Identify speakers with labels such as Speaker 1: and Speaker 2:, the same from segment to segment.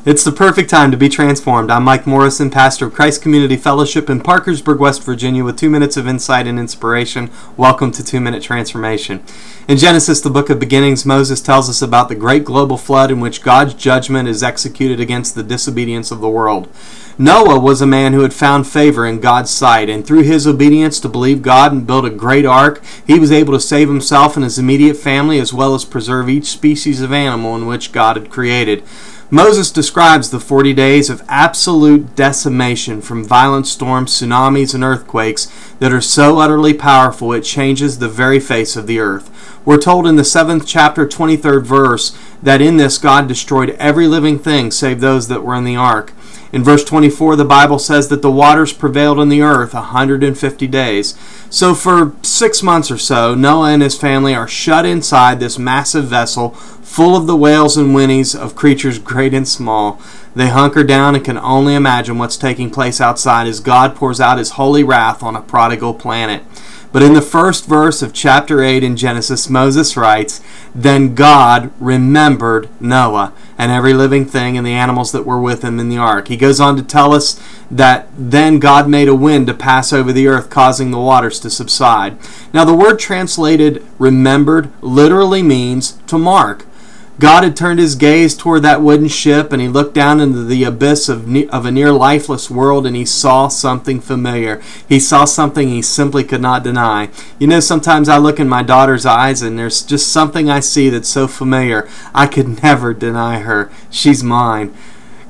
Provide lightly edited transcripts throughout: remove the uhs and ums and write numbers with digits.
Speaker 1: It's the perfect time to be transformed. I'm Mike Morrison, pastor of Christ Community Fellowship in Parkersburg, West Virginia, with 2 minutes of insight and inspiration. Welcome to 2 Minute Transformation. In Genesis, the book of beginnings, Moses tells us about the great global flood in which God's judgment is executed against the disobedience of the world. Noah was a man who had found favor in God's sight, and through his obedience to believe God and build a great ark, he was able to save himself and his immediate family, as well as preserve each species of animal in which God had created. Moses describes the 40 days of absolute decimation from violent storms, tsunamis, and earthquakes that are so utterly powerful it changes the very face of the earth. We're told in the 7th chapter, 23rd verse, that in this God destroyed every living thing save those that were in the ark. In verse 24, the Bible says that the waters prevailed on the earth 150 days. So for 6 months or so, Noah and his family are shut inside this massive vessel full of the whales and whinnies of creatures great and small. They hunker down and can only imagine what's taking place outside as God pours out his holy wrath on a prodigal planet. But in the first verse of chapter 8 in Genesis, Moses writes, "Then God remembered Noah and every living thing and the animals that were with him in the ark." He goes on to tell us that then God made a wind to pass over the earth, causing the waters to subside. Now the word translated remembered literally means to mark. God had turned his gaze toward that wooden ship, and he looked down into the abyss of a near lifeless world, and he saw something familiar. He saw something he simply could not deny. You know, sometimes I look in my daughter's eyes, and there's just something I see that's so familiar. I could never deny her. She's mine.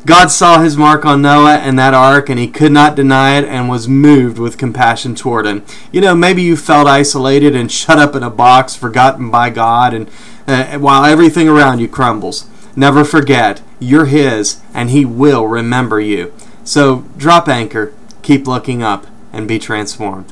Speaker 1: God saw his mark on Noah and that ark, and he could not deny it and was moved with compassion toward him. You know, maybe you felt isolated and shut up in a box, forgotten by God, and while everything around you crumbles. Never forget, you're his, and he will remember you. So drop anchor, keep looking up, and be transformed.